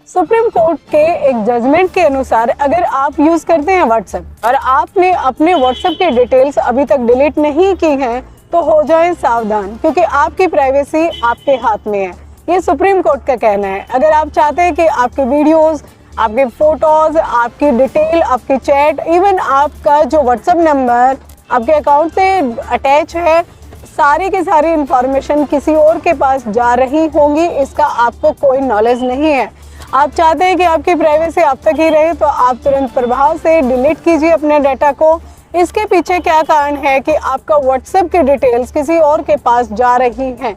Supreme court के एक judgement के अनुसार अगर आप यूज करते हैं व्हाट्सएप और आपने अपने व्हाट्सएप के डिटेल्स अभी तक डिलीट नहीं की हैं तो हो जाएं सावधान, क्योंकि आपकी प्राइवेसी आपके हाथ में है। ये सुप्रीम कोर्ट का कहना है। अगर आप चाहते हैं कि आपके वीडियोस, आपके फोटोज, आपकी डिटेल, आपकी चैट, इवन आपका जो व्हाट्सएप नंबर आपके अकाउंट से अटैच है, सारी की सारी इंफॉर्मेशन किसी और के पास जा रही होंगी, इसका आपको कोई नॉलेज नहीं है। आप चाहते हैं कि आपकी प्राइवेसी आप तक ही रहे तो आप तुरंत प्रभाव से डिलीट कीजिए अपने डाटा को। इसके पीछे क्या कारण है कि आपका व्हाट्सएप की डिटेल्स किसी और के पास जा रही हैं।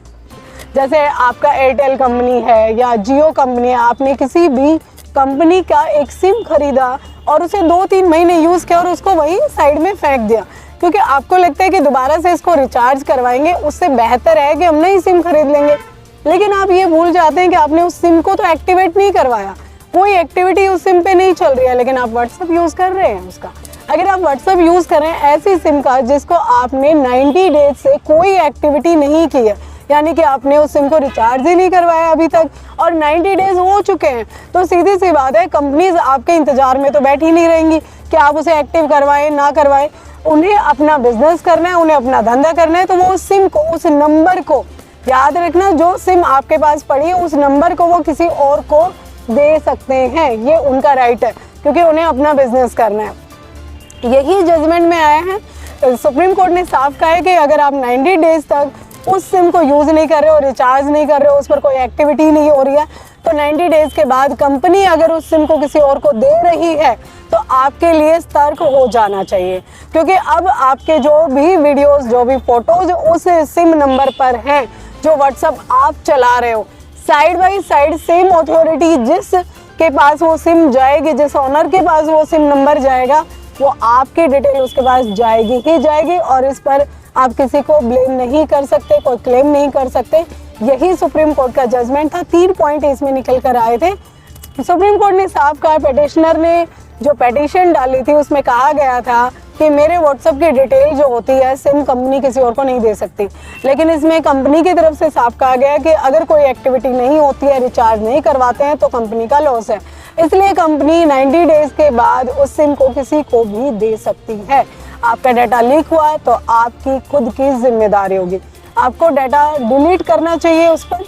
जैसे आपका एयरटेल कंपनी है या जियो कंपनी है, आपने किसी भी कंपनी का एक सिम खरीदा और उसे 2-3 महीने यूज़ किया और उसको वहीं साइड में फेंक दिया, क्योंकि आपको लगता है कि दोबारा से इसको रिचार्ज करवाएंगे, उससे बेहतर है कि हम नई सिम खरीद लेंगे। लेकिन आप ये भूल जाते हैं कि आपने उस सिम को तो एक्टिवेट नहीं करवाया, कोई एक्टिविटी उस सिम पे नहीं चल रही है, लेकिन आप व्हाट्सएप यूज़ कर रहे हैं उसका। अगर आप व्हाट्सएप यूज़ कर रहे हैं ऐसी सिम का जिसको आपने 90 डेज से कोई एक्टिविटी नहीं की है, यानी कि आपने उस सिम को रिचार्ज ही नहीं करवाया अभी तक और 90 डेज हो चुके हैं, तो सीधी सी बात है कंपनीज आपके इंतजार में तो बैठी नहीं रहेंगी कि आप उसे एक्टिव करवाएं ना करवाएं। उन्हें अपना बिजनेस करना है, उन्हें अपना धंधा करना है, तो वो उस सिम को, उस नंबर को, याद रखना, जो सिम आपके पास पड़ी है उस नंबर को वो किसी और को दे सकते हैं। ये उनका राइट है, क्योंकि उन्हें अपना बिजनेस करना है। यही जजमेंट में आया है। सुप्रीम कोर्ट ने साफ कहा है कि अगर आप 90 डेज तक उस सिम को यूज़ नहीं कर रहे हो, रिचार्ज नहीं कर रहे हो, उस पर कोई एक्टिविटी नहीं हो रही है, तो 90 डेज के बाद कंपनी अगर उस सिम को किसी और को दे रही है तो आपके लिए सतर्क हो जाना चाहिए, क्योंकि अब आपके जो भी वीडियोस, जो भी फोटोज उस सिम नंबर पर हैं जो व्हाट्सएप आप चला रहे हो, side by side same authority जिस के पास वो सिम जाएगी, जिस ओनर के पास वो सिम नंबर जाएगा, वो आपकी डिटेल उसके पास जाएगी ही जाएगी और इस पर आप किसी को ब्लेम नहीं कर सकते, कोई क्लेम नहीं कर सकते। यही सुप्रीम कोर्ट का जजमेंट था। 3 पॉइंट इसमें निकल कर आए थे। सुप्रीम कोर्ट ने साफ कहा, पिटिशनर ने जो पिटीशन डाली थी उसमें कहा गया था कि मेरे व्हाट्सएप की डिटेल जो होती है सिम कंपनी किसी और को नहीं दे सकती, लेकिन इसमें कंपनी की तरफ से साफ कहा गया कि अगर कोई एक्टिविटी नहीं होती है, रिचार्ज नहीं करवाते हैं तो कंपनी का लॉस है, इसलिए कंपनी 90 डेज के बाद उस सिम को किसी को भी दे सकती है। आपका डाटा लीक हुआ तो आपकी खुद की जिम्मेदारी होगी, आपको डाटा डिलीट करना चाहिए उस पर।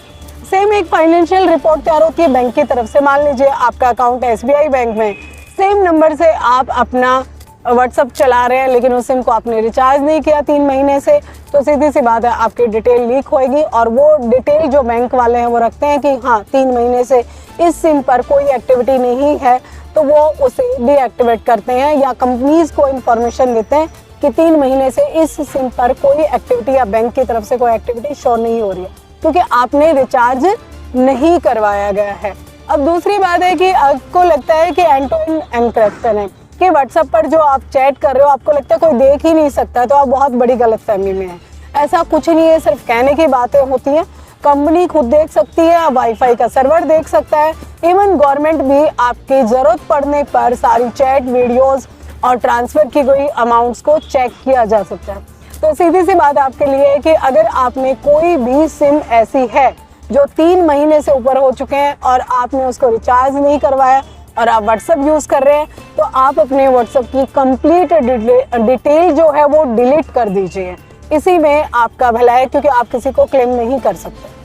सेम एक फाइनेंशियल रिपोर्ट तैयार होती है बैंक की तरफ से। मान लीजिए आपका अकाउंट SBI बैंक में, सेम नंबर से आप अपना व्हाट्सएप चला रहे हैं, लेकिन उस सिम को आपने रिचार्ज नहीं किया 3 महीने से, तो सीधी सी बात है आपकी डिटेल लीक होएगी और वो डिटेल जो बैंक वाले हैं वो रखते हैं कि हाँ 3 महीने से इस सिम पर कोई एक्टिविटी नहीं है, तो वो उसे डीएक्टिवेट करते हैं या कंपनीज को इन्फॉर्मेशन देते हैं कि 3 महीने से इस सिम पर कोई एक्टिविटी या बैंक की तरफ से कोई एक्टिविटी शो नहीं हो रही है, क्योंकि आपने रिचार्ज नहीं करवाया गया है। अब दूसरी बात है कि आपको लगता है कि एंड टू एंड एनक्रिप्शन है, कि व्हाट्सएप पर जो आप चैट कर रहे हो आपको लगता है कोई देख ही नहीं सकता, तो आप बहुत बड़ी गलतफहमी में है। ऐसा कुछ नहीं है, सिर्फ कहने की बातें होती हैं। कंपनी खुद देख सकती है, वाईफाई का सर्वर देख सकता है, इवन गवर्नमेंट भी आपकी ज़रूरत पड़ने पर सारी चैट, वीडियोस और ट्रांसफ़र की गई अमाउंट्स को चेक किया जा सकता है। तो सीधी सी बात आपके लिए है कि अगर आपने कोई भी सिम ऐसी है जो 3 महीने से ऊपर हो चुके हैं और आपने उसको रिचार्ज नहीं करवाया और आप व्हाट्सएप यूज़ कर रहे हैं, तो आप अपने व्हाट्सएप की कंप्लीट डिटेल जो है वो डिलीट कर दीजिए। इसी में आपका भला है, क्योंकि आप किसी को क्लेम नहीं कर सकते।